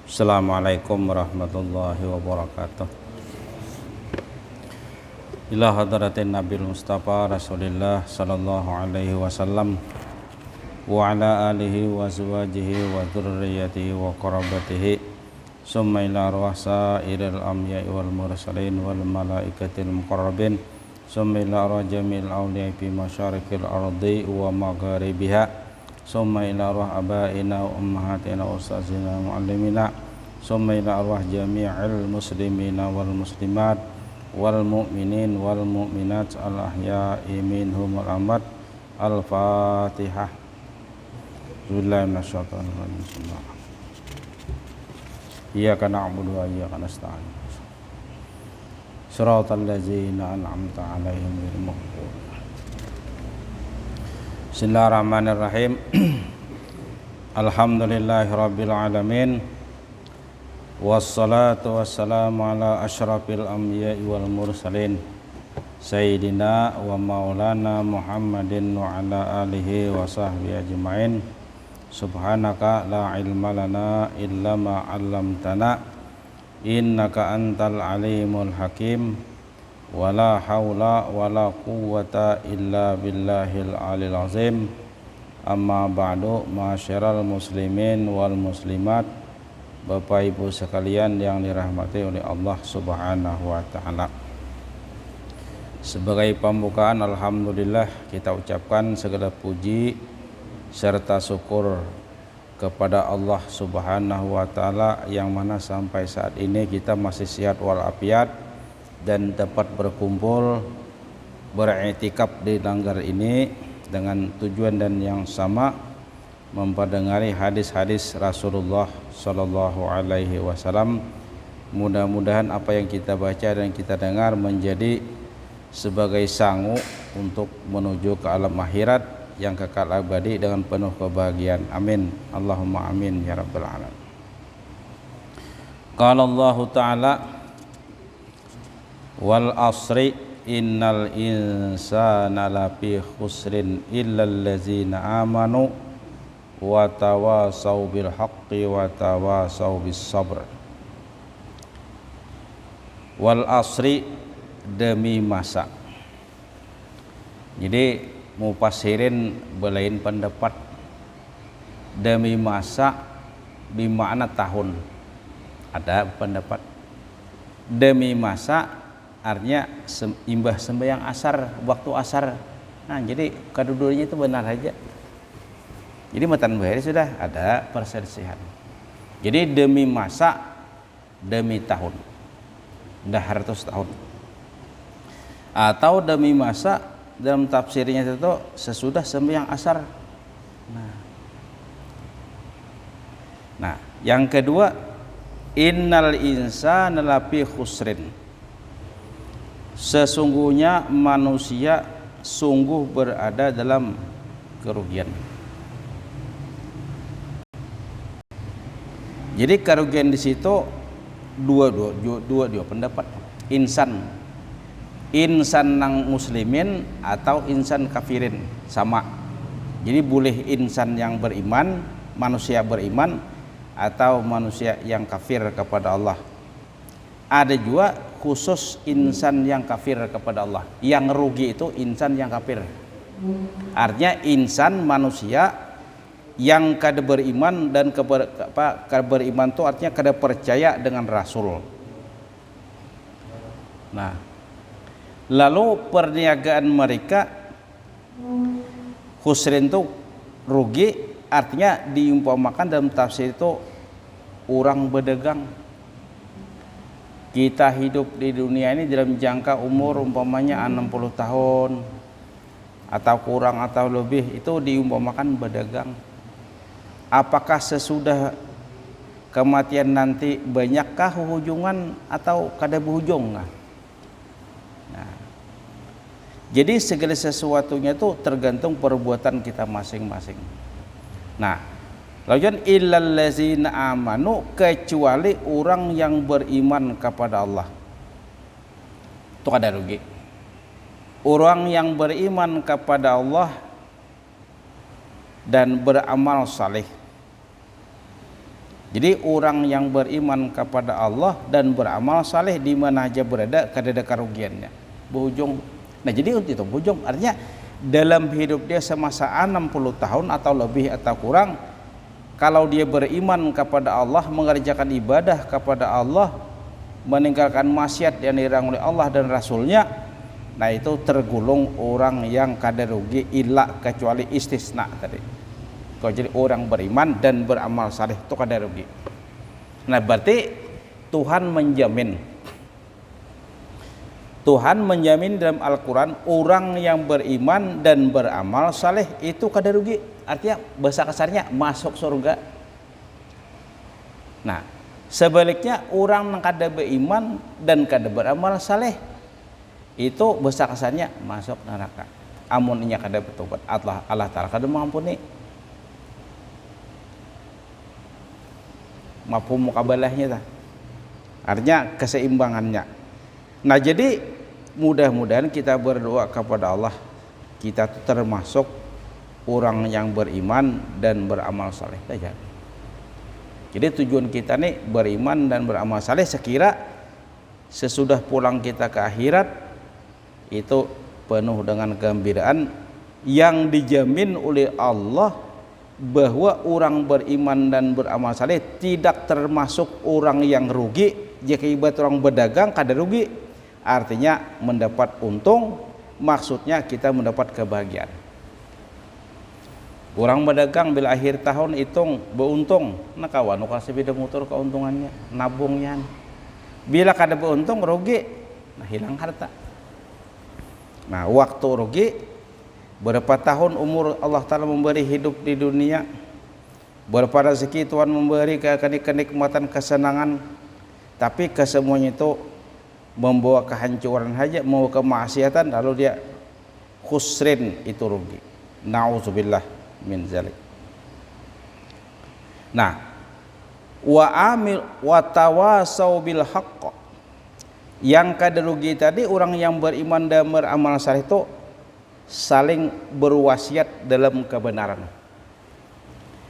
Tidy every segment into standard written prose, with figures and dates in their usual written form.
Assalamualaikum warahmatullahi wabarakatuh. Ila hadratin Nabil Mustafa Rasulillah sallallahu alaihi wasallam wa ala alihi wa azwajihi wa dzurriyyatihi wa qarabatihi summa ila arwah sairil anbiya'i wal mursalin wal malaikatil muqarrabin summa ila arwah jamil awliya fi masyariqil ardi wa magharibiha summa ila arwah abaina wa ummahatina wa ustazina wa muallimina summa ila arwah jami'il muslimina wal muslimat wal mu'minin wal mu'minat al ahya'i minhum wal amwat. Al-Fatihah. Billahi minasyaitonir rajim. Iyyaka na'budu wa iyyaka nasta'in. Shiratal ladzina an'amta 'alaihim ghairil maghdubi. Bismillahirrahmanirrahim. Alhamdulillahirabbil alamin. Wassalatu wassalamu ala asyrafil anbiya'i wal mursalin Sayyidina wa maulana Muhammadin wa ala alihi wa sahbihi ajma'in. Subhanaka la ilma lana illa ma 'allamtana innaka antal alimul hakim. Wala haula wala quwwata illa billahil alil azim. Amma ba'du, ma'asyiral muslimin wal muslimat, Bapak Ibu sekalian yang dirahmati oleh Allah Subhanahu wa taala. Sebagai pembukaan, alhamdulillah kita ucapkan segala puji serta syukur kepada Allah Subhanahu wa taala yang mana sampai saat ini kita masih sehat walafiat dan dapat berkumpul beriktikaf di langgar ini dengan tujuan dan yang sama, memperdengar hadis-hadis Rasulullah sallallahu alaihi wasallam. Mudah-mudahan apa yang kita baca dan kita dengar menjadi sebagai sangu untuk menuju ke alam akhirat yang kekal abadi dengan penuh kebahagiaan. Amin. Allahumma amin ya rabbal alamin. Qala Allah Ta'ala wal asri innal insana lafi khusrin illal ladzina amanu wa tawasaw bil haqqi wa tawasaw bis sabr. Wal asri, demi masa. Jadi mufassirin belain pendapat demi masa bermakna tahun. Ada pendapat demi masa artinya imbah sembahyang asar, waktu asar. Nah, jadi kedua-duanya itu benar saja. Jadi matan bahari sudah ada perselisihan. Jadi demi masa, demi tahun, dah 100 tahun. Atau demi masa dalam tafsirnya itu sesudah sembahyang asar. Nah, yang kedua, innal insana lafi khusrin. Sesungguhnya manusia sungguh berada dalam kerugian. Jadi kerugian di situ dua pendapat. Insan nang muslimin atau insan kafirin sama. Jadi boleh insan yang beriman, manusia beriman, atau manusia yang kafir kepada Allah. Ada juga khusus insan yang kafir kepada Allah. Yang rugi itu insan yang kafir. Artinya insan manusia yang kada beriman dan kada beriman itu artinya kada percaya dengan Rasul. Nah, lalu perniagaan mereka khusrin itu rugi, artinya diumpamakan dalam tafsir itu orang berdagang. Kita hidup di dunia ini dalam jangka umur umpamanya 60 tahun atau kurang atau lebih, itu diumpamakan berdagang. Apakah sesudah kematian nanti banyakkah hujungan atau kada berujung? Nah, jadi segala sesuatunya itu tergantung perbuatan kita masing-masing. Nah, lawan illal ladzina amanu, kecuali orang yang beriman kepada Allah. Itu kada rugi. Orang yang beriman kepada Allah dan beramal saleh, Jadi orang yang beriman kepada Allah dan beramal saleh di mana aja berada kada ada kerugiannya. Berujung. Nah, jadi untuk itu berujung artinya dalam hidup dia semasa 60 tahun atau lebih atau kurang, kalau dia beriman kepada Allah, mengerjakan ibadah kepada Allah, meninggalkan maksiat yang dilarang oleh Allah dan Rasulnya, nah itu tergolong orang yang kada rugi illa kecuali istisna tadi. Kalau jadi orang beriman dan beramal saleh itu kada rugi. Nah, berarti Tuhan menjamin dalam Al-Quran orang yang beriman dan beramal saleh itu kada rugi. Artinya bahasa kasarnya masuk surga. Nah, sebaliknya orang yang kada beriman dan kada beramal saleh itu bahasa kasarnya masuk neraka. Amun inya kada bertobat, Allah Ta'ala kada mengampuni. Mafhum mukabalahnya, artinya keseimbangannya. Nah, jadi mudah-mudahan kita berdoa kepada Allah, kita tuh termasuk orang yang beriman dan beramal saleh saja. Jadi tujuan kita nih beriman dan beramal saleh, sekira sesudah pulang kita ke akhirat itu penuh dengan kegembiraan yang dijamin oleh Allah, bahwa orang beriman dan beramal saleh tidak termasuk orang yang rugi. Jika ibarat orang berdagang kada rugi, artinya mendapat untung, maksudnya kita mendapat kebahagiaan. Orang berdagang bila akhir tahun hitung beruntung, nah kawan kasih sepeda motor keuntungannya, nabungnya. Bila kada beruntung rugi, nah hilang harta. Nah, waktu rugi, berapa tahun umur Allah Ta'ala memberi hidup di dunia, berapa rezeki Tuhan memberi kenikmatan, kesenangan, tapi kesemuanya itu membawa kehancuran saja, membawa kemaksiatan, lalu dia khusrin, itu rugi. Na'udzubillah min zalik. Nah, wa tawasau bil haqq, yang kada rugi tadi orang yang beriman dan beramal saleh itu saling berwasiat dalam kebenaran,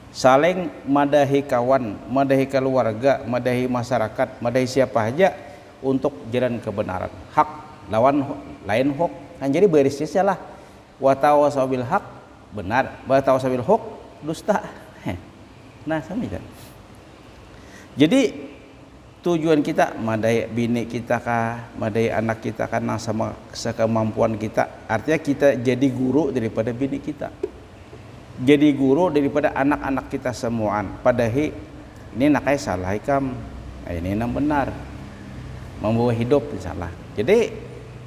saling madahi kawan, madahi keluarga, madahi masyarakat, madahi siapa saja untuk jalan kebenaran. Hak lawan lain hak, kan jadi berisnya salah. Wa tawasau bil haq, benar, wa tawasau bil haq, dusta. Nah, sama kan. Jadi tujuan kita madahi bini kita kah, madahi anak kita kan sama sekemampuan kita. Artinya kita jadi guru daripada bini kita, jadi guru daripada anak-anak kita semuaan. Padahi ini nakai salah ikam, ini yang benar, membawa hidup salah. Jadi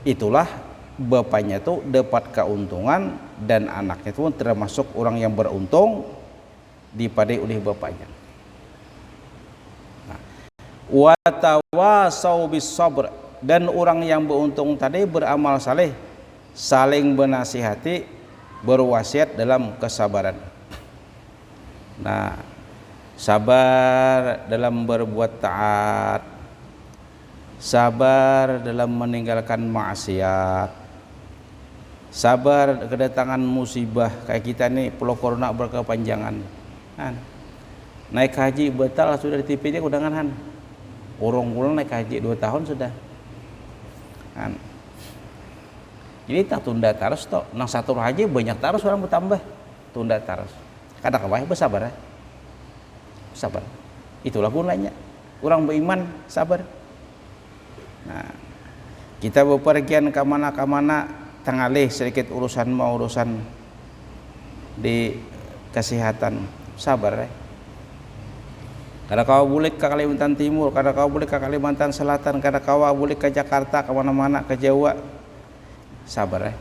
itulah bapaknya tuh dapat keuntungan dan anaknya itu termasuk orang yang beruntung dipadai oleh bapaknya. Wa tawasau bis sabr, dan orang yang beruntung tadi beramal saleh saling bernasihati, berwasiat dalam kesabaran. Nah, sabar dalam berbuat taat, sabar dalam meninggalkan maksiat, sabar kedatangan musibah kayak kita nih pulau corona berkepanjangan. Naik haji batal sudah di TV dia undangan. Orang naik haji 2 tahun sudah. Jadi tak tunda terus toh. Nang satu haji banyak terus orang bertambah. Tunda terus. Kada kawai bersabar. Sabar. Itulah gunanya. Orang beriman sabar. Nah, kita bepergian ke mana tengalih sedikit urusan di kesehatan, sabar. Kada kau boleh ke Kalimantan Timur, kada kau boleh ke Kalimantan Selatan, kada kau boleh ke Jakarta, ke mana-mana, ke Jawa. Sabar.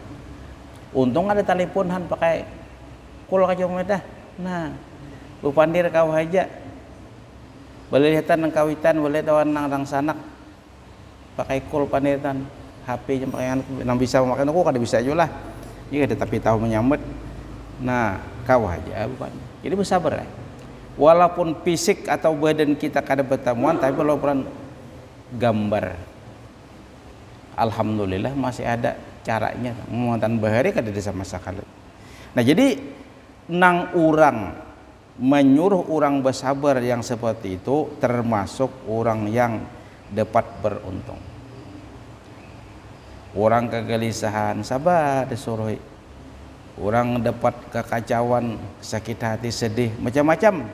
Untung ada teleponan pakai kul ke Jawa dah. Nah, bupandir kau aja. Boleh lihatan nang kawitan, boleh tawan nang sanak. Pakai kul pandiran, HP yang pakai nang bisa memakai aku kada bisa aja lah. Jika tapi tahu menyambut. Nah, kau aja bukan. Jadi bersabar. Walaupun fisik atau badan kita kada bertemuan, tapi walaupun gambar, alhamdulillah masih ada caranya. Muatan bahari kada bisa masakan. Nah, jadi nang urang menyuruh orang bersabar yang seperti itu termasuk orang yang dapat beruntung. Orang kegelisahan sabar disuruh, orang dapat kekacauan, sakit hati, sedih, macam-macam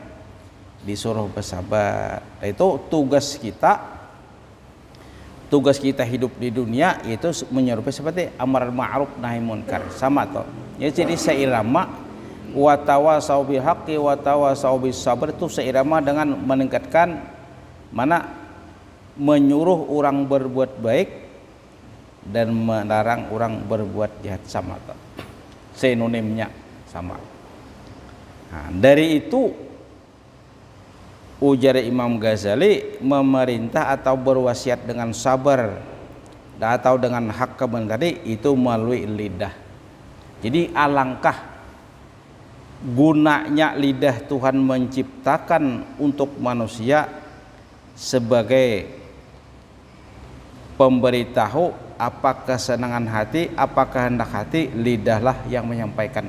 disuruh bersabar. Itu tugas kita hidup di dunia itu menyerupai seperti amar ma'ruf nahi munkar, sama toh ya. Jadi seirama wa tawasau bil haqqi wa tawasau bis sabr, itu seirama dengan meningkatkan mana menyuruh orang berbuat baik dan melarang orang berbuat jahat, sama toh sinonimnya sama. Nah, dari itu ujar Imam Ghazali, memerintah atau berwasiat dengan sabar atau dengan hak kebenaran tadi itu melalui lidah. Jadi alangkah gunanya lidah Tuhan menciptakan untuk manusia sebagai pemberitahu apa kesenangan hati, apa kehendak hati. Lidahlah yang menyampaikan,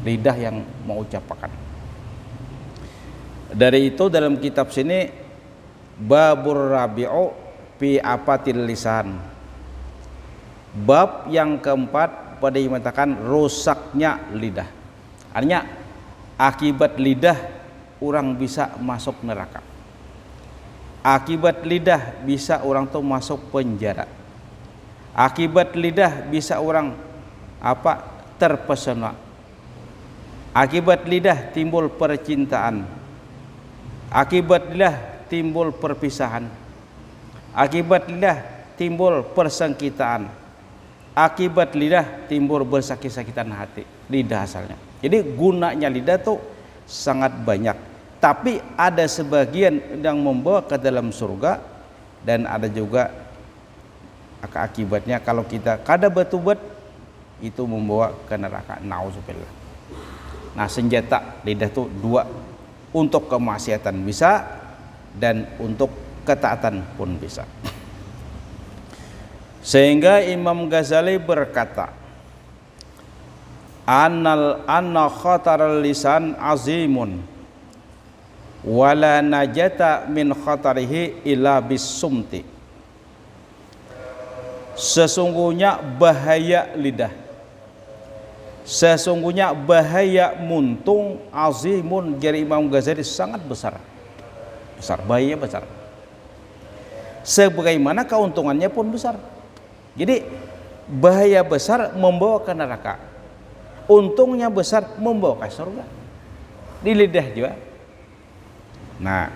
lidah yang mengucapkan. Dari itu dalam kitab sini babur rabi'u fi apatil lisan, bab yang keempat pada mengatakan rusaknya lidah. Artinya akibat lidah orang bisa masuk neraka, akibat lidah bisa orang tuh masuk penjara, akibat lidah bisa orang terpesona, akibat lidah timbul percintaan, akibat lidah timbul perpisahan, akibat lidah timbul persengkitaan, akibat lidah timbul bersakit-sakitan hati. Lidah asalnya. Jadi gunanya lidah tuh sangat banyak. Tapi ada sebagian yang membawa ke dalam surga dan ada juga akibatnya kalau kita kada bertobat itu membawa ke neraka. Nauzubillah. Nah, senjata lidah tuh dua. Untuk kemaksiatan bisa dan untuk ketaatan pun bisa. Sehingga Imam Ghazali berkata, anna khataral lisan azimun wala najata min khatarihi illa bisumti. Sesungguhnya bahaya lidah, sesungguhnya bahaya muntung azimun, jari Imam Ghazali sangat besar, bahaya besar. Sebagaimana keuntungannya pun besar. Jadi bahaya besar membawa ke neraka, untungnya besar membawa ke surga. Di lidah juga. Nah,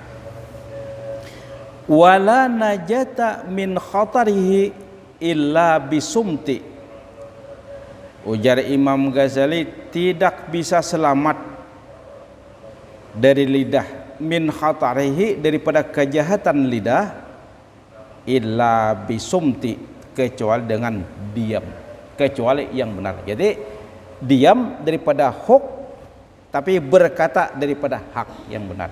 wala najata min khatarihi illa bisumti. Ujar Imam Ghazali, tidak bisa selamat dari lidah, min khatarihi, daripada kejahatan lidah, illa bisumti, kecuali dengan diam, kecuali yang benar. Jadi diam daripada huk, tapi berkata daripada hak yang benar.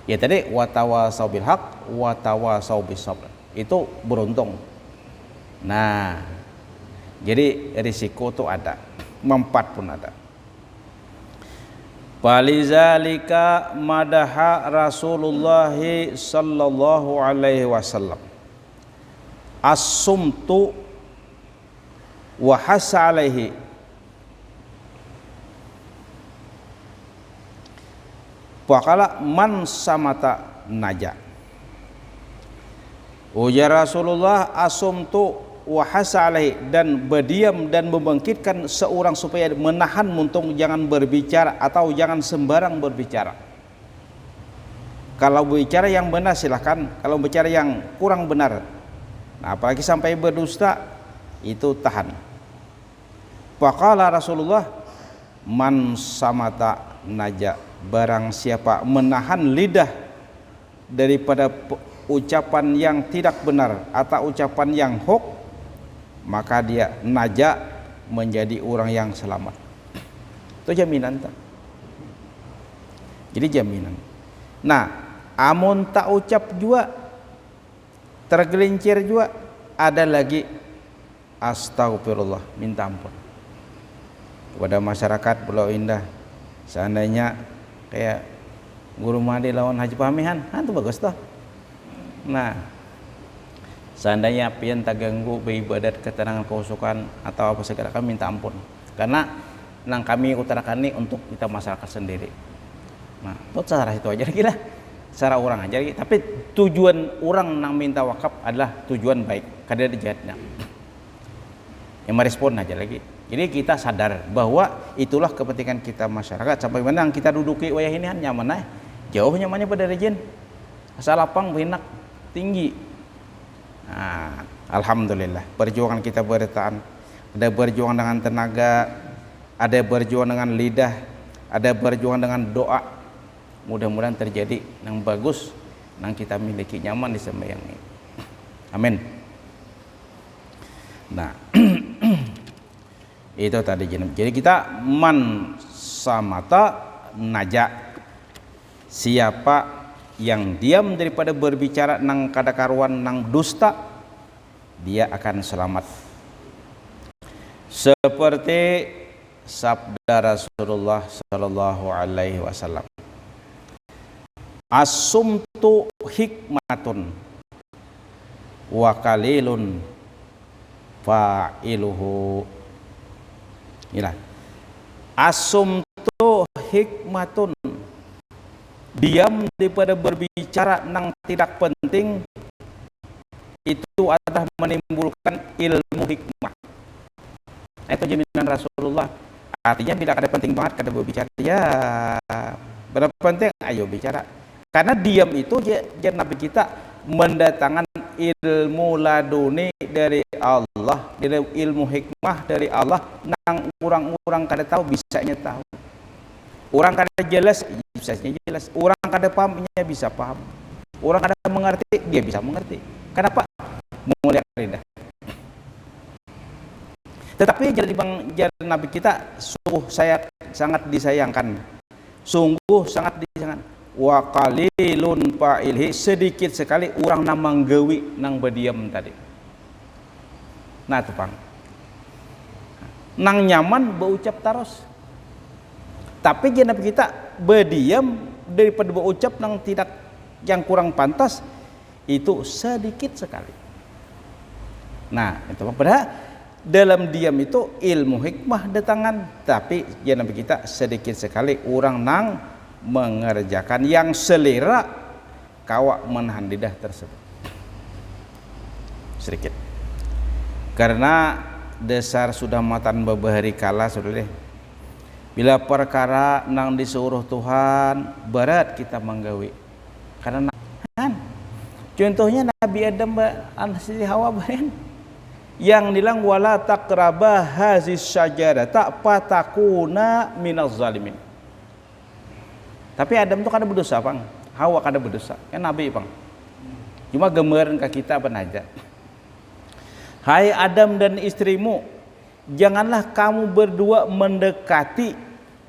Ya tadi watawasau bil haq watawasau bis sabr, itu beruntung. Nah, jadi risiko itu ada, manfaat pun ada. Falizalika madaha Rasulullah sallallahu alaihi wasallam as-sumtu wa hasa alaihi. Wakala man samata naja. Ujar Rasulullah as-sumtu wahasa alaihi, dan berdiam dan membangkitkan seorang supaya menahan muntung, jangan berbicara atau jangan sembarang berbicara. Kalau berbicara yang benar silahkan, kalau bicara yang kurang benar, nah, apalagi sampai berdusta, itu tahan. Faqala Rasulullah man samata naja, barang siapa menahan lidah daripada ucapan yang tidak benar atau ucapan yang hok, maka dia naja, menjadi orang yang selamat. Itu jaminan tak? Jadi jaminan. Nah, amun tak ucap juga, tergelincir juga, ada lagi astagfirullah, minta ampun kepada masyarakat Pulau Indah. Seandainya kayak Guru Mahdi lawan Haji Pamihan, itu bagus toh. Nah, seandainya pian tak ganggu beribadat ketenangan keusukan atau apa segala, kami minta ampun. Karena nang kami utarakan ini untuk kita masyarakat sendiri. Nah, itu cara itu aja lagi lah. Cara orang aja lagi. Tapi tujuan orang nang minta wakaf adalah tujuan baik. Kada ada jahatnya. Yang merespon aja lagi. Jadi kita sadar bahwa itulah kepentingan kita masyarakat. Sampai mana kita duduki wayah ini nyaman aja. Jauh nyamannya pada region. Asal lapang, enak, tinggi. Nah, alhamdulillah. Perjuangan kita bertahan. Ada berjuang dengan tenaga, ada berjuang dengan lidah, ada berjuang dengan doa. Mudah-mudahan terjadi yang bagus, yang kita miliki nyaman di sembahyang ini. Amin. Nah, itu tadi jenab. Jadi kita man samata naja. Siapa yang diam daripada berbicara nang kada karuan nang dusta, dia akan selamat. Seperti sabda Rasulullah sallallahu alaihi wasallam, as-sumtu hikmatun wa qalilun fa'iluhu. Inilah as-sumtu hikmatun, diam daripada berbicara nang tidak penting itu adalah menimbulkan ilmu hikmah. Itu jaminan Rasulullah. Artinya bila ada penting banget kada berbicara, ya berapa penting ayo bicara. Karena diam itu Nabi kita mendatangkan ilmu laduni dari Allah, dari ilmu hikmah dari Allah nang orang-orang kada tahu bisanya tahu. Orang kada jelas bisanya jelas. Orang kada pahamnya bisa paham. Orang kada mengerti dia bisa mengerti. Kenapa? Mulia lidah. Tetapi jadi Nabi kita sungguh sangat disayangkan. Sungguh sangat disayangkan. Wa qalilun fa'ilhi, sedikit sekali orang nang manggawi nang berdiam tadi. Nah tuh Pang. Nang nyaman berucap terus. Tapi Nabi kita berdiam daripada berucap nang tidak yang kurang pantas itu sedikit sekali. Nah, itu padahal dalam diam itu ilmu hikmah datangan, tapi Nabi kita sedikit sekali orang nang mengerjakan yang selera kawak menahan lidah tersebut. Sedikit. Karena dasar sudah matan babahari kala sudah deh. Bila perkara nang disuruh Tuhan berat kita menggawi. Karena kan contohnya Nabi Adam an Siti Hawa baren yang bilang wala taqraba hazis syajarata fatakuna minaz zalimin. Tapi Adam itu kada berdosa, Bang. Hawa kada berdosa. Kan Nabi, Bang. Cuma gambaran ke kita apa aja. Hai Adam dan istrimu, janganlah kamu berdua mendekati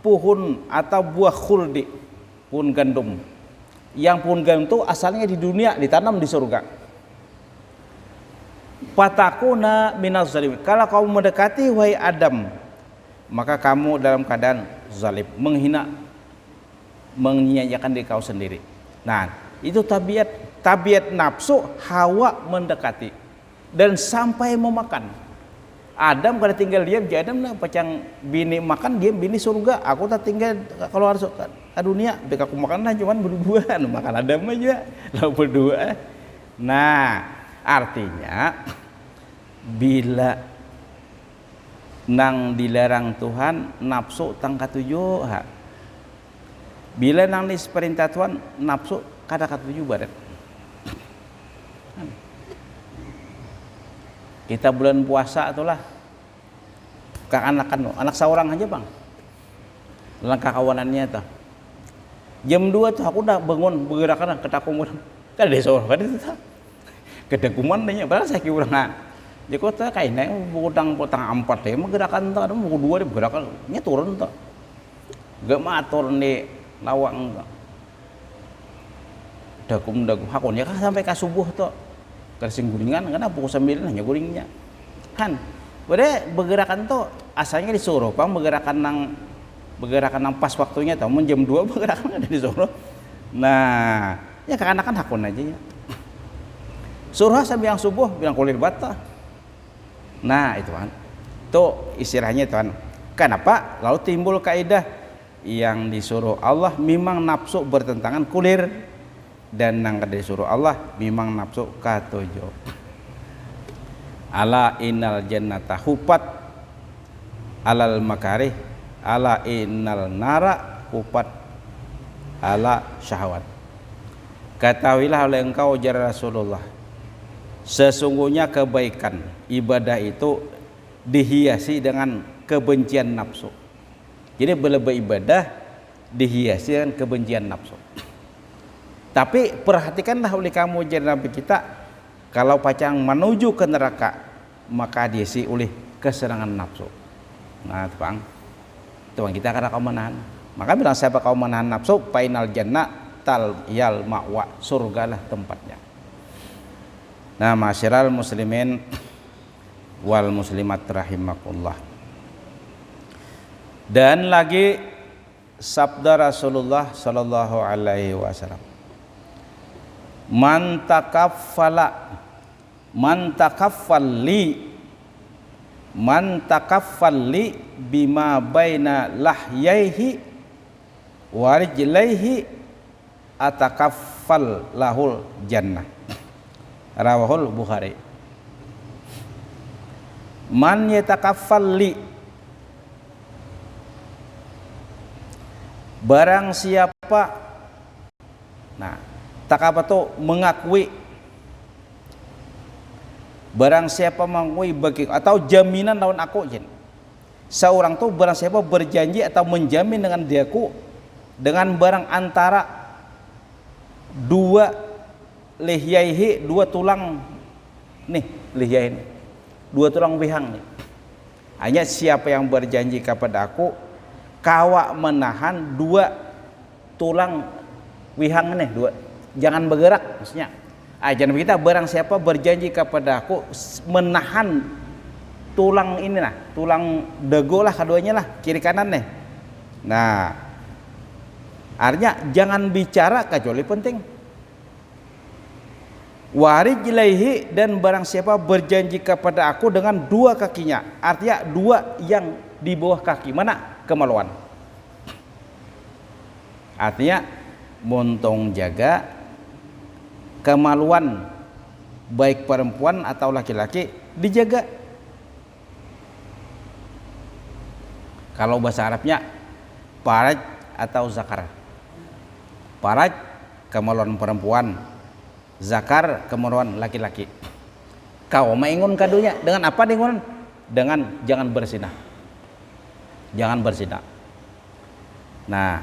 pohon atau buah khuldi, pohon gandum. Yang pohon gandum itu asalnya di dunia, ditanam di surga. Fatakuna minaz zalimin. Kalau kamu mendekati wahai Adam, maka kamu dalam keadaan zalim, menghina-hinakan diri kau sendiri. Nah, itu tabiat nafsu Hawa mendekati dan sampai mau makan. Adam kada tinggal diam, Adam lah pacang bini makan diam, bini surga. Aku tak tinggal kalau harus ke dunia, beka aku makan lah cuman berdua, makan Adam aja, lalu berdua. Nah, artinya bila nang dilarang Tuhan nafsu tangka tujuh, bila nang diperintah Tuhan nafsu kada katuju badan. Kita bulan puasa itulah keanakan anak seorang aja Bang, langkah kawanannya tuh jam 2 tuh aku udah bangun bergerakan ketakuman kan ada seorang kan itu kedakuman nya padahal saya kira nggak jadi kok tuh kayaknya potang 4 deh gerakan tuh ada mau 2 deh bergerakan nya turun tuh gak matur nih lawang dakum hakunnya kan sampai ke subuh tuh kersing guringan karena pukul 9 hanya guringnya kan berarti bergerakan tuh asalnya disuruh Bang bergerakan nang bergerakan pas waktunya, tahu jam 2 bergerakan ada disuruh. Nah, ya kan hakun aja ya. Suruh sampai yang subuh bilang kulir bata. Nah, itu kan. Itu istilahnya itu kan. Kenapa? Lalu timbul kaidah yang disuruh Allah memang nafsu bertentangan kulir, dan yang disuruh Allah memang nafsu katujo. Ala innal jannata hufat alal makarih, ala innal nara hufat ala syahwat. Ketahuilah oleh engkau jar Rasulullah, sesungguhnya kebaikan ibadah itu dihiasi dengan kebencian nafsu. Jadi berlebih ibadah dihiasi dengan kebencian nafsu. Tapi perhatikanlah oleh kamu jar Nabi kita, kalau pacang menuju ke neraka maka diisi oleh kesenangan nafsu. Nah, Tuhan kita karena kau menahan. Maka bilang siapa kau menahan nafsu, painal jannah tal yal ma'wa, surgalah tempatnya. Nah, masyiral muslimin wal muslimat rahimakumullah. Dan lagi sabda Rasulullah sallallahu alaihi wasallam, man takaffalli bima baina lahyaihi warijlaihi atakaffal lahul jannah. Rawahul Bukhari. Man yatakaffalli, barang siapa, nah takabatu mengakui, barang siapa mengakui bagi atau jaminan lawan aku jen. Seorang tuh barang siapa berjanji atau menjamin dengan diaku dengan barang antara dua lihyaihi, dua tulang nih lihyai ini, dua tulang wihang nih. Hanya siapa yang berjanji kepada aku kawa menahan dua tulang wihang nih, dua, jangan bergerak maksudnya. Jangan kita barang siapa berjanji kepada aku menahan tulang ini lah, tulang dagu lah keduanya lah, kiri kanan nih. Nah, artinya jangan bicara kecuali penting. Warijlaihi, dan barang siapa berjanji kepada aku dengan dua kakinya, artinya dua yang di bawah kaki, mana kemaluan. Artinya montong jaga kemaluan baik perempuan atau laki-laki dijaga. Kalau bahasa Arabnya faraj atau zakar. Faraj kemaluan perempuan, zakar kemaluan laki-laki. Kau mengingun kadunya dengan apa dengan? Dengan jangan berzinah. Jangan berzinah. Nah,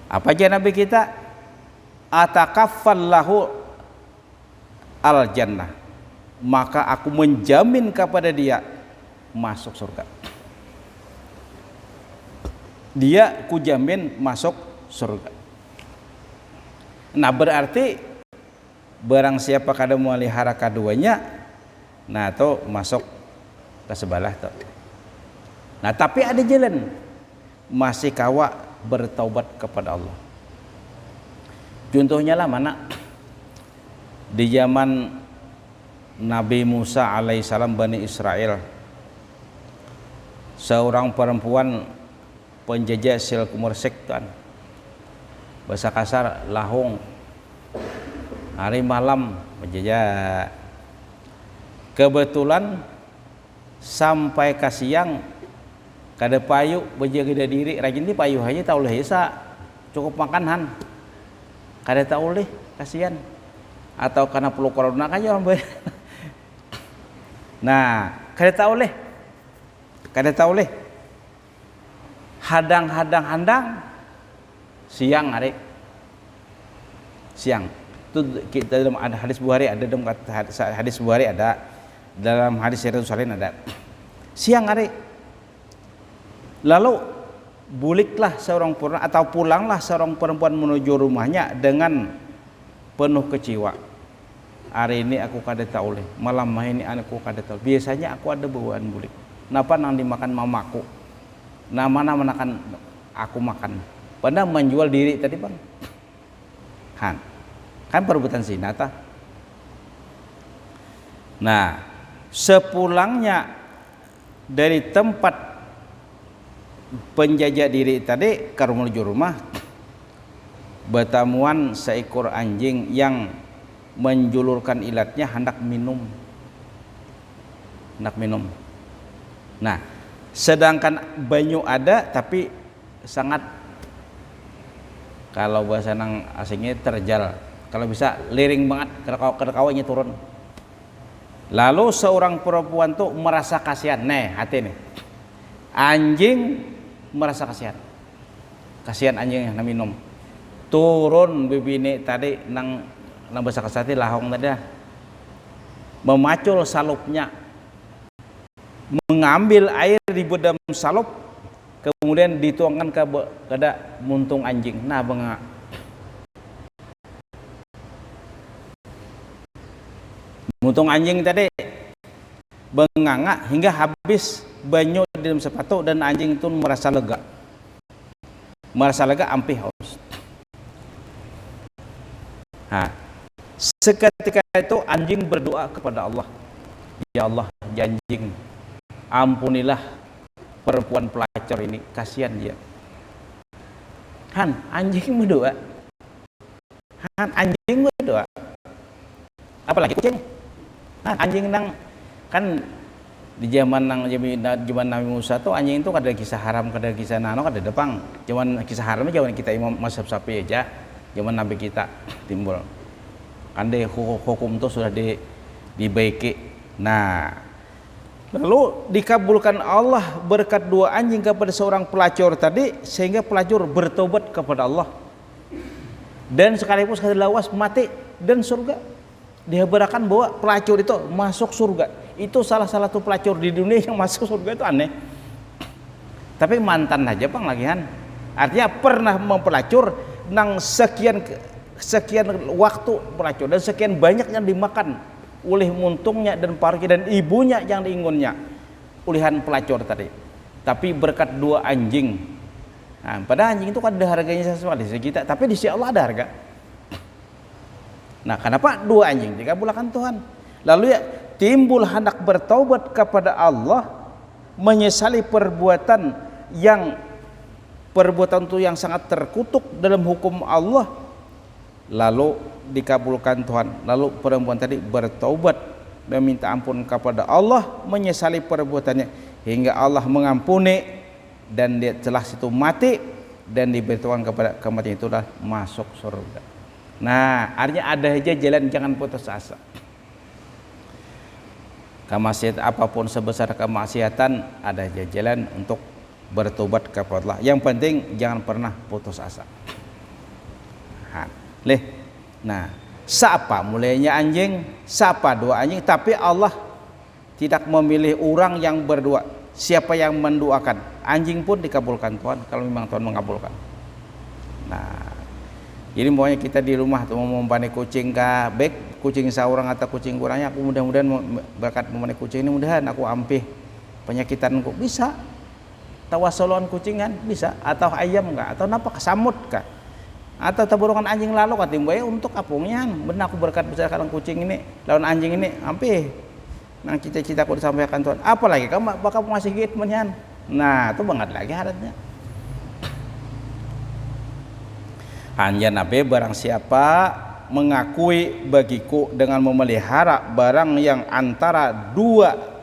apa aja Nabi kita? Atakaffallahu al jannah, maka aku menjamin kepada dia masuk surga. Dia kujamin masuk surga. Nah, berarti barang siapa kada melihara keduanya, nah itu masuk ke sebelah tuh. Nah, tapi ada jalan, masih kawa bertaubat kepada Allah. Contohnya lah mana? Di zaman Nabi Musa alaihissalam Bani Israel, seorang perempuan penjajah sil kumersek tuan, bahasa kasar lahong, hari malam penjajah. Kebetulan sampai ke siang kada payu berjaga diri, rajin di payu aja tahu lah isa cukup makanan, kada tahu leh kasihan, atau karena perlu corona aja orang bayar. Nah, kada tahu leh hadang siang hari siang itu kita dalam ada hadis Bukhari, ada dalam hadis Bukhari, ada dalam hadis Riyadhus Shalihin ada siang hari. Lalu buliklah seorang perempuan atau pulanglah seorang perempuan menuju rumahnya dengan penuh kecewa. Hari ini aku kada tahu leh, malam ini aku kada tahu. Biasanya aku ada bawaan bulik. Napa nang dimakan mamaku? Nah, mana menakan aku makan. Padahal menjual diri tadi bang. Kan perbuatan zina ta. Nah, sepulangnya dari tempat penjajah diri tadi ke menuju rumah, bertemuan seekor anjing yang menjulurkan ilatnya hendak minum. Nah, sedangkan banyu ada tapi sangat, kalau bahasa nang asingnya terjal, kalau bisa liring banget, kedekawanya turun. Lalu seorang perempuan tuh merasa kasihan, hati nih, anjing merasa kasihan anjing yang minum, turun bibini tadi nang bahasa kasati lahong tadi, memacul salupnya, mengambil air di bedam salup, kemudian dituangkan ke muntung anjing. Nah, bengak. Muntung anjing tadi benganga hingga habis banyu di dalam sepatu, dan anjing itu merasa lega, ampih haus. Nah, seketika itu anjing berdoa kepada Allah, ya Allah, anjing, ampunilah perempuan pelacur ini, kasihan dia. Anjing berdoa. Apalagi kucing. Anjing nang kan di zaman Nabi Musa tuh anjing itu kada kisah haram, kada kisah nano, kada depang. Zaman kisah haramnya zaman kita Imam Mazhab Syafi'i aja, zaman Nabi kita timbul. Kan deh hukum tuh sudah dibaiki. Nah, lalu dikabulkan Allah berkat dua anjing kepada seorang pelacur tadi, sehingga pelacur bertobat kepada Allah, dan sekalipun sekali lawas mati dan surga. Dihabarkan bahwa pelacur itu masuk surga. Itu salah satu pelacur di dunia yang masuk surga, itu aneh. Tapi mantan aja bang lagian. Artinya pernah mempelacur nang sekian waktu pelacur, dan sekian banyak yang dimakan oleh muntungnya dan parki dan ibunya yang diingunnya ulihan pelacur tadi. Tapi berkat dua anjing. Nah, pada anjing itu kan ada harganya sesuatu di sisi kita, tapi di sisi Allah ada harga. Nah, kenapa dua anjing dikabulkan Tuhan? Lalu ya timbul hendak bertaubat kepada Allah, menyesali perbuatan itu yang sangat terkutuk dalam hukum Allah, lalu dikabulkan Tuhan. Lalu perempuan tadi bertaubat dan minta ampun kepada Allah, menyesali perbuatannya hingga Allah mengampuni, dan dia telah situ mati dan diberitahukan kepada kematian itulah masuk surga. Nah, artinya ada aja jalan, jangan putus asa. Kemaksiatan apapun sebesar kemaksiatan, ada aja jalan untuk bertobat kepada Allah. Yang penting jangan pernah putus asa. Nah, siapa mulainya anjing, siapa dua anjing, tapi Allah tidak memilih orang yang berdua. Siapa yang mendoakan, anjing pun dikabulkan Tuhan kalau memang Tuhan mengabulkan. Nah, jadi pokoknya kita di rumah tuh mau membani kucing kah, baik kucing seorang atau kucing kurangnya, aku mudah-mudahan berkat membani kucing ini mudahan aku ampih penyakitanku, bisa. Tawasuluan kucingan bisa, atau ayam kah, atau napa samut kah, atau taburungan anjing lalu katimbaya untuk apungnya. Benar aku berkat besar kalau kucing ini lawan anjing ini ampih. Nah, cita-citaku disampaikan Tuhan. Apalagi kamu bakal ngasih gitmenyan. Nah, itu banget lagi harapnya. Hanya Nabi, barang siapa mengakui bagiku dengan memelihara barang yang antara dua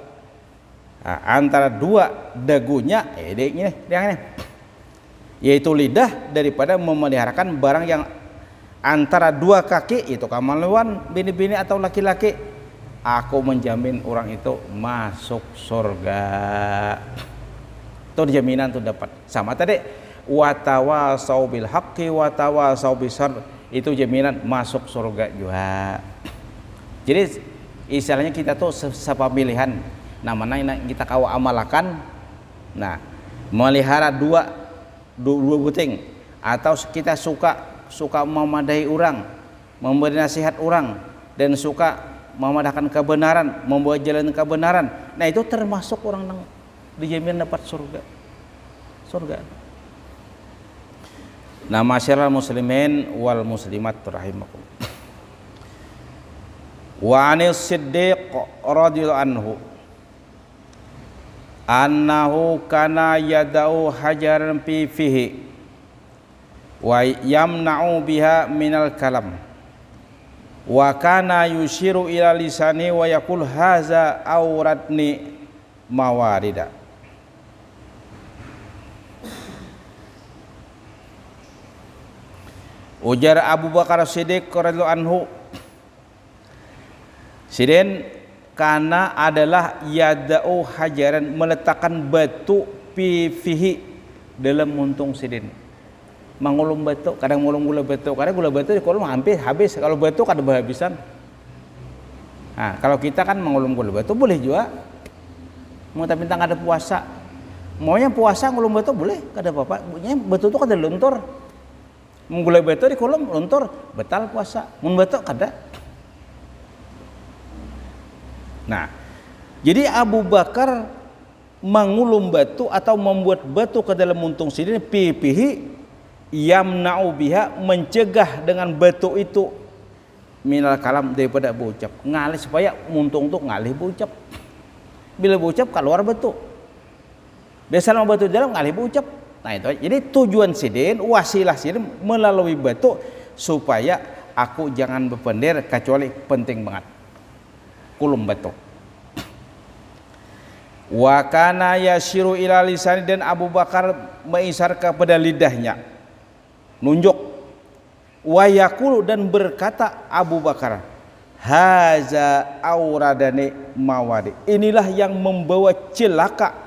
dagunya, yaitu lidah, daripada memeliharakan barang yang antara dua kaki, itu kamaluan bini-bini atau laki-laki, aku menjamin orang itu masuk surga. Itu jaminan tuh dapat. Sama tadi watawasau bil haqqi watawasau bisar, itu jaminan masuk surga juga. Jadi istilahnya kita tuh sepemilihan, namanya kita kawa amalakan. Nah, melihara dua buting, atau kita suka memadai orang, memberi nasihat orang, dan suka memadahkan kebenaran, membawa jalan kebenaran. Nah, itu termasuk orang yang dijamin dapat surga. surga. Nah, masyarakat muslimin wal muslimat rahimakumullah. Wa 'anil Siddiq radhiyallahu anhu annahu kana yada'u hajaran fi fihi wa yamna'u biha minal kalam wa kana yushiru ila lisani wa yaqul haza auratni mawarida. Ujar Abu Bakar Siddiq radhiyallahu anhu, Sidin karena adalah yada'u hajaran, meletakkan batu fihi dalam muntung Sidin. Mengulum batu, kadang ngulum gula batu, kadang gula batu dikulum hampir habis. Kalau batu kada berhabisan. Nah, kalau kita kan mengulum gula batu boleh juga. Mau tapi tentang ada puasa, maunya puasa ngulum batu boleh, kada apa-apa. Batu itu kada luntur. Menggulai batu di kolom luntur batal puasa, mun batu kada. Nah, jadi Abu Bakar mengulum batu atau membuat batu ke dalam muntung Sidin pipihi yamna'u biha, mencegah dengan batu itu minal kalam, daripada berucap, ngalih supaya muntung itu ngalih berucap. Bila berucap keluar batu, biasa nama batu di dalam ngalih berucap. Nah itu, jadi tujuan Sidin, wasilah Sidin melalui batu supaya aku jangan berpender kecuali penting banget. Kulum batu. Wa kana yashiru ila lisani, dan Abu Bakar mengisar kepada lidahnya, nunjuk. Wa yaqulu, dan berkata Abu Bakar, haza auradani mawadi, inilah yang membawa celaka,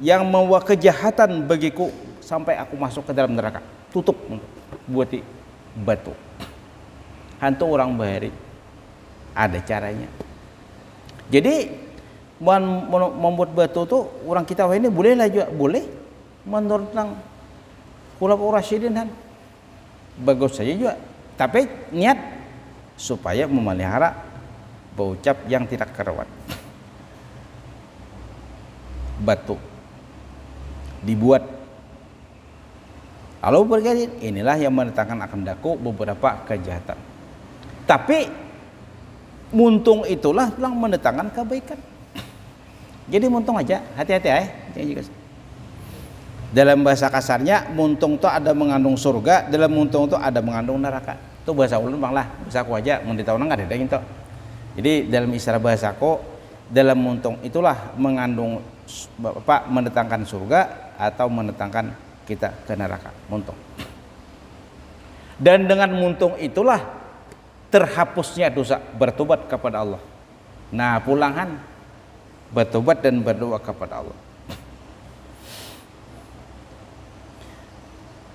yang membawa kejahatan bagiku sampai aku masuk ke dalam neraka. Tutup buati batu. Hantu orang bahari ada caranya. Jadi membuat batu tuh orang kita ini boleh lah juga, boleh menurut nang Khulafaur Rasyidin kan bagus saja juga, tapi niat supaya memelihara berucap yang tidak karuan. Batu dibuat, kalau berkali inilah yang mendatangkan akan daku beberapa kejahatan. Tapi muntung itulah yang mendatangkan kebaikan. Jadi muntung aja, hati-hati dalam bahasa kasarnya muntung itu ada mengandung surga, dalam muntung itu ada mengandung neraka. Itu bahasa ulun bang lah, bahasa aku aja mun ditahunan nggak ada gitu. Jadi dalam istilah bahasaku, dalam muntung itulah mengandung mendatangkan surga atau mendatangkan kita ke neraka, muntung. Dan dengan muntung itulah terhapusnya dosa, bertobat kepada Allah. Nah, pulangan bertobat dan berdoa kepada Allah.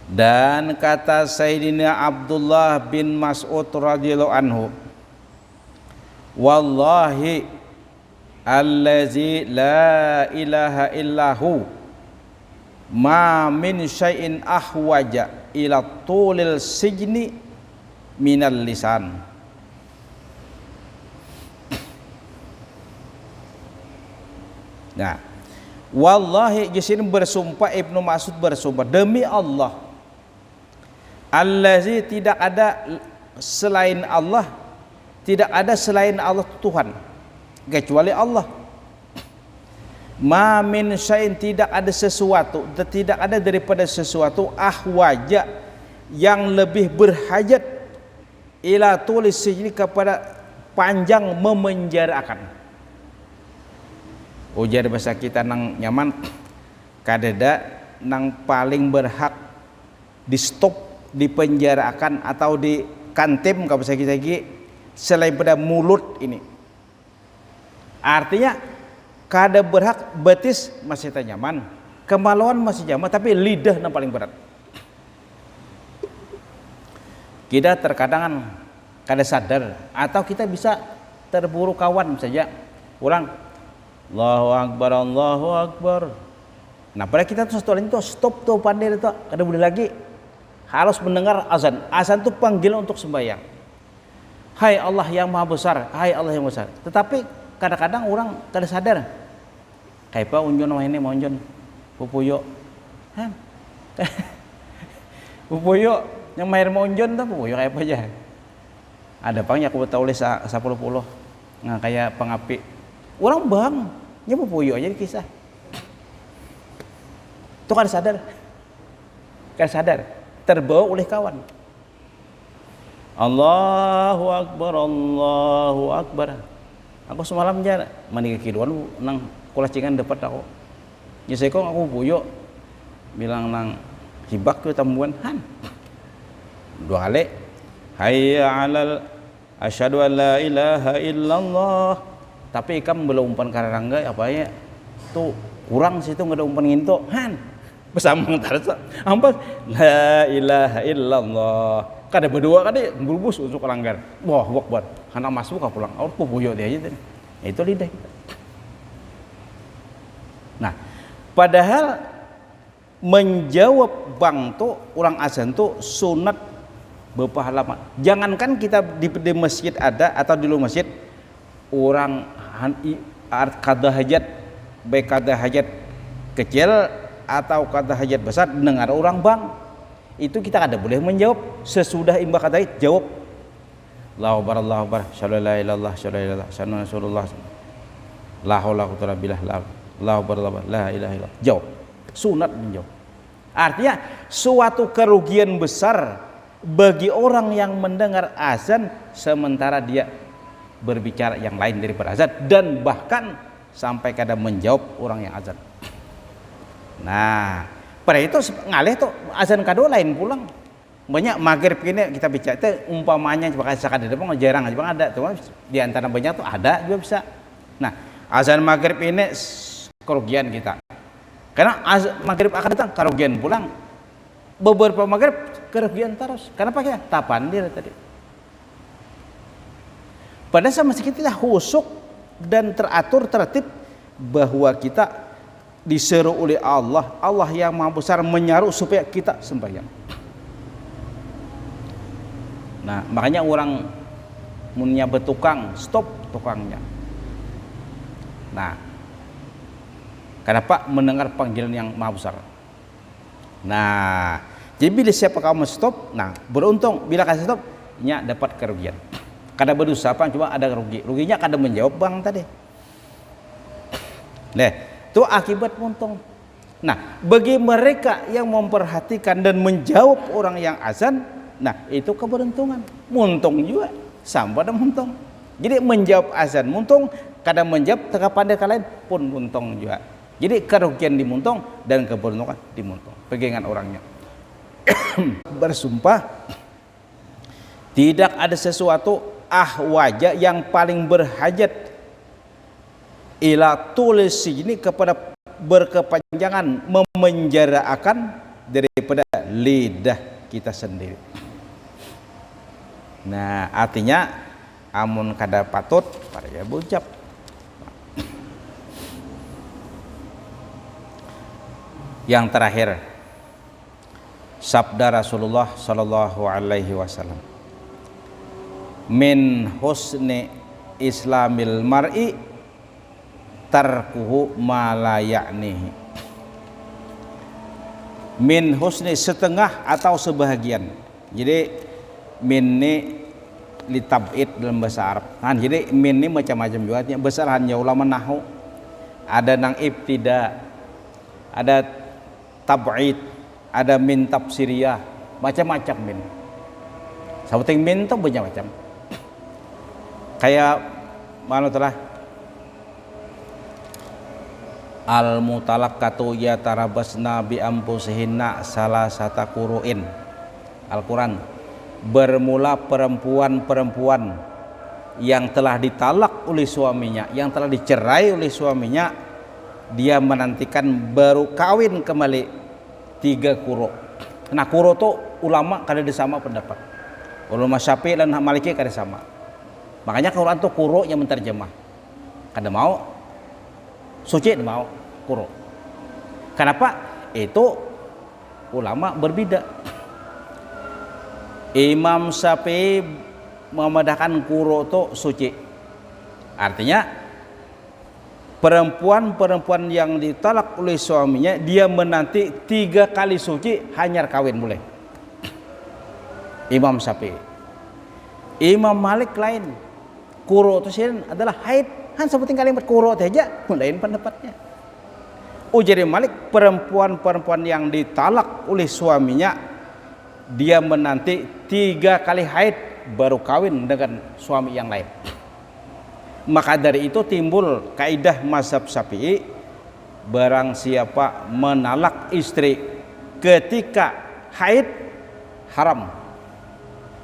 Dan kata Sayyidina Abdullah bin Mas'ud radhiyallahu anhu, wallahi allazi la ilaha illahu ma min syai'in ahwaja ila tulil sijni minal lisan. Nah, wallahi di sini bersumpah, Ibnu Mas'ud bersumpah demi Allah, allazi, tidak ada selain Allah, tidak ada selain Allah Tuhan kecuali Allah. Ma min syai'in, tidak ada sesuatu, tidak ada daripada sesuatu ahwaja, yang lebih berhajat ila tulis sijni, kepada panjang memenjarakan. Ujar bahasa kita nang nyaman, kadeda nang paling berhak di stop, dipenjarakan atau dikantim kalau bahasa kita lagi selain pada mulut ini. Artinya kada berhak, betis masih nyaman, kemaluan masih nyaman, tapi lidah yang paling berat. Kita terkadang kada sadar, atau kita bisa terburu kawan saja, orang Allahu Akbar, Allahu Akbar. Nah, pada kita tuh setelah itu stop tuh, pandai itu, kada boleh lagi, harus mendengar azan. Azan itu panggilan untuk sembahyang. Hai Allah yang maha besar, hai Allah yang besar. Tetapi kadang-kadang orang kada sadar. Kaipa unjon ini monjon pupuyo. Han. Pupuyo yang mahir monjon tuh pupuyo kayak apa aja. Ada pangnya aku tahu les 10 nggak kayak pengapi. Orang bang, nya pupuyo aja di kisah. Tuh kan sadar, terbawa oleh kawan. Allahu Akbar. Aku semalam aja mandi kekiduan nang kulacingan dapat aku. Nyesek kok aku puyo bilang nang hibak ke tambuan Han. 2 kali. Hayya 'alal asyhadu an la ilaha illallah. Tapi ikam belum umpan karangga apa ya? Tuh kurang situ enggak ada umpan nginto. Han. Bersama ntar ampas la ilaha illallah. Kada berdua kada bulbus untuk langgar. Wah, wakbar. Kana masuk ka pulang. Aur pupuyo dia aja tadi. Itu lidah kita. Nah, padahal menjawab bang tuh orang azan tuh sunat berpahala. Jangankan kita di masjid ada atau di luar masjid orang kada hajat baik kada hajat kecil atau kada hajat besar dengar orang bang itu kita kada boleh menjawab sesudah imbah kada jawab Allahu Akbar syalla la ilaha illallah syalla rasulullah la haula wala quwwata illa billah Allahu Akbar la ilaha illallah jawab sunat menjawab. Artinya suatu kerugian besar bagi orang yang mendengar azan sementara dia berbicara yang lain daripada azan dan bahkan sampai kadang menjawab orang yang azan. Nah, pada itu ngalih tuh azan kado lain pulang. Banyak maghrib ini kita bicara itu umpamanya coba kasih sakit depan jarang aja ada tuh di antara banyak tuh ada juga bisa. Nah, azan maghrib ini kerugian kita. Karena maghrib akan datang kerugian pulang. Beberapa maghrib kerugian terus. Karena pakai tapan dia tadi. Padahal sama kita husuk dan teratur tertib bahwa kita diseru oleh Allah, Allah yang Maha Besar menyaruh supaya kita sembahyang. Nah, makanya orang munnya betukang, stop tukangnya. Nah, kenapa mendengar panggilan yang Maha Besar? Nah, jadi bila siapa kamu stop, nah beruntung bila kasih stop, nya dapat kerugian. Kada berdosa apa, cuma ada ruginya kada menjawab bang tadi. Nah, itu akibat muntung. Nah, bagi mereka yang memperhatikan dan menjawab orang yang azan, nah itu keberuntungan. Muntung juga, sama ada muntung. Jadi menjawab azan muntung, kada menjawab tengah pandai kalian pun muntung juga. Jadi kerugian dimuntung dan keberuntungan dimuntung. Pegangan orangnya. Bersumpah tidak ada sesuatu wajah yang paling berhajat ila tulis ini kepada berkepanjangan memenjarakan daripada lidah kita sendiri. Nah, artinya amun kada patut pada ya bucap. Yang terakhir sabda Rasulullah sallallahu alaihi wasallam, min husni islamil mar'i tarkuhu ma la ya'nihi. Min husni setengah atau sebahagian. Jadi min ini litab'id dalam bahasa Arab. Nah, jadi min ini macam-macam juga artinya. Besarnya ulama nahwu ada nang ibtida, ada tab'id, ada min tafsiriyah, macam-macam min. Sabuting min itu banyak macam. Kayak mana telah al mutalaqqatu yatarabasna bi ampusihinna salasata quru'in. Al-Quran, bermula perempuan-perempuan yang telah ditalak oleh suaminya, yang telah dicerai oleh suaminya, dia menantikan baru kawin kembali 3 quru'. Nah, quru' itu ulama kada sama pendapat. Ulama Syafi'i dan Maliki kada sama. Makanya Quran itu quru' yang menterjemah. Kada mau suci mau quru'. Kenapa? Itu ulama berbeda. Imam Syafi'i memandangkan quru' itu suci. Artinya perempuan yang ditalak oleh suaminya, dia menanti 3 kali suci hanyar kawin boleh. Imam Syafi'i. Imam Malik lain. Kuro itu adalah haid. Han sebutin kalimat kuro aja, lain pendapatnya. Ujar Malik, perempuan yang ditalak oleh suaminya, dia menanti 3 kali haid baru kawin dengan suami yang lain. Maka dari itu timbul kaidah mazhab Syafi'i, barang siapa menalak istri ketika haid haram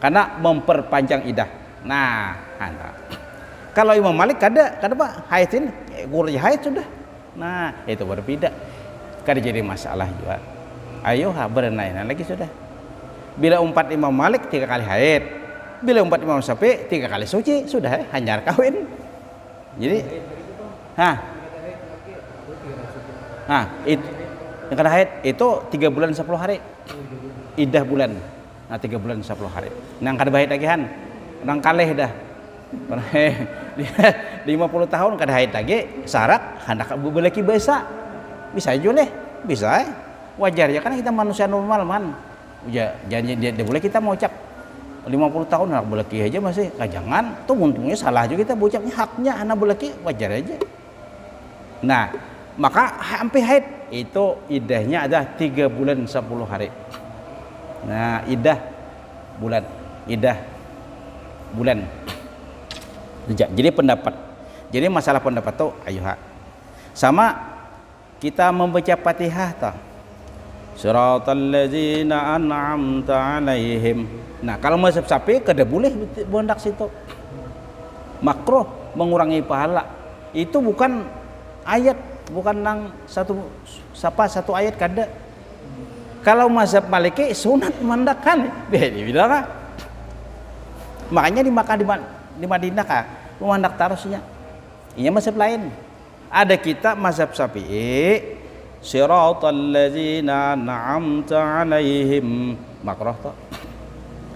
karena memperpanjang idah. Nah, kalau Imam Malik kada Pak haidin kurang haid sudah. Nah, itu berbeda. Kada jadi masalah juga. Ayo berenainan lagi sudah. Bila umpat Imam Malik 3 kali haid, bila umpat Imam Syafi'i 3 kali suci, sudah hanyar kawin. Jadi itu yang kada haid itu 3 bulan 10 hari. Idah bulan. Nah, 3 bulan 10 hari. Nang kada haid lagi han. Nang kaleh dah. 50 tahun kada haid lagi, syarat hendak belaki bisa. Bisa aja leh. Bisa. Wajar ya, kan kita manusia normal man. Ya, jangan dia boleh kita mau ucap 50 tahun anak belaki aja masih jangan tuh, untungnya salah juga kita bocapnya, haknya anak belaki wajar aja. Nah, maka sampai haid itu idahnya ada 3 bulan 10 hari. Nah, idah bulan. Jadi pendapat. Jadi masalah pendapat tuh ayo sama kita membaca Fatihah tah. Siratal ladzina an'amta 'alaihim. Nah, kalau mazhab Syafi'i kada boleh bondak situ. Makruh, mengurangi pahala. Itu bukan ayat, bukan nang satu ayat kada. Kalau mazhab Maliki sunat mandakan, bilang. Makanya di Madinah memandak tarusnya. Ini mazhab lain. Ada kita mazhab Syafi'i, siratal ladzina an'amta 'alaihim, makruh toh.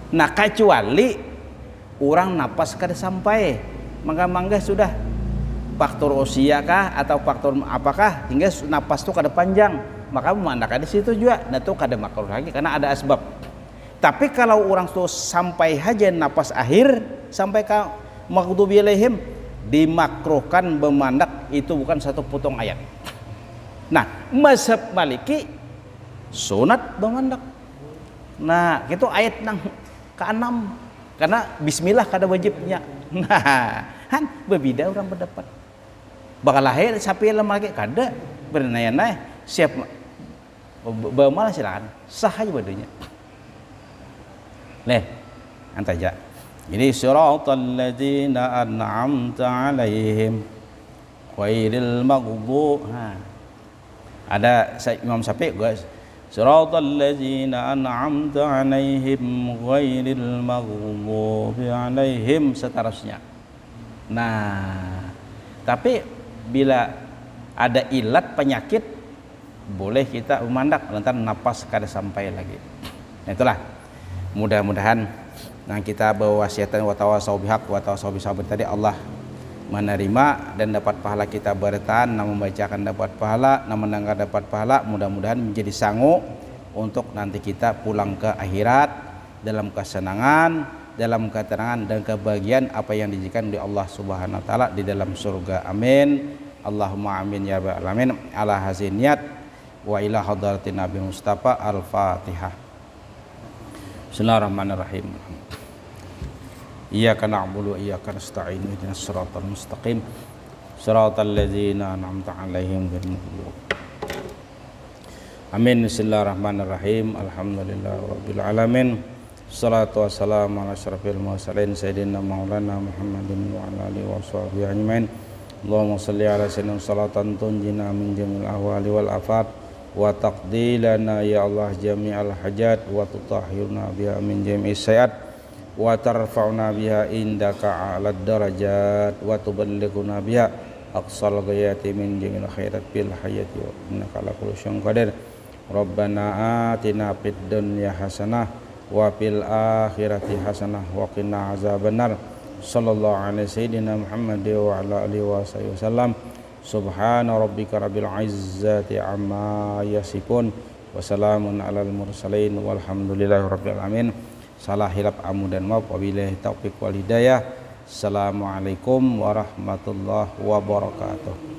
Nah, kecuali orang napas kada sampai, mangga sudah faktor usia kah atau faktor apakah hingga napas tuh kada panjang, maka memandangkan di situ juga. Nah, itu kada makruh lagi karena ada asbab. Tapi kalau orang tuh sampai haja napas akhir sampai ke maghdubi alaihim, dimakruhkan memandak, itu bukan satu potong ayat. Nah, mazhab Maliki sunat memandak. Nah, itu ayat nang ke-6 karena bismillah kada wajibnya. Nah, kan berbeda orang pendapat. Bakal lahir sapi lemah lagi kada bernaya-naya siap bamalah silakan sah aja badunya. Leh, antaja. Jadi siratal ladzina an'amta 'alaihim ghairil maghdub. Ada Imam Syafi'i guys. Siratal ladzina an'amta 'alaihim ghairil maghdubi 'alaihim, seterusnya. Nah, tapi bila ada ilat penyakit boleh kita memandak lantaran napas kada sampai lagi. Nah, itulah mudah-mudahan kita berwasiatan wa tawasau bihaq wa tawasau bisabr tadi Allah menerima dan dapat pahala kita bertahan, membacakan dapat pahala, mendengar dapat pahala, mudah-mudahan menjadi sanggup untuk nanti kita pulang ke akhirat dalam kesenangan, dalam keterangan dan kebahagiaan apa yang dijanjikan oleh Allah Subhanahu wa taala di dalam surga. Amin. Allahumma amin ya rabbal alamin. Ala haziniyat wa ila hadratin Nabi Mustafa. Al-Fatihah. Bismillahirrahmanirrahim. Iyyaka na'budu wa iyyaka nasta'in ihdinas siratal mustaqim siratal ladzina an'amta 'alaihim ghairil maghdubi. Amin. Bismillahirrahmanirrahim. Alhamdulillahirabbil alamin. Shalatu wassalamu ala asyrafil mursalin sayyidina maulana Muhammadin wa ala alihi washabihi ajmain. Allahumma shalli ala sayyidina salatan tunjina min jamil ahwali wal afat wa taqdi lana ya Allah jami'al hajat wa tutahhirna biha min jami'is sayiat wa tarfa'una biha indaka 'alad darajat wa tuballighuna biha aqsal ghayati min jamil khairat bil hayati wa innaka ala kulli syai'in qadir. Rabbana atina fid dunya hasanah wa fil akhirati hasanah wa qina azabannar. Sallallahu alaihi sayyidina Muhammad wa ala alihi wa sallam. Subhana rabbika rabbil izzati amma yasifun wa salamun alal mursalin walhamdulillahi rabbil alamin. Salah hilap amu dan maaf, wabillahi taufiq wal hidayah. Assalamualaikum warahmatullahi wabarakatuh.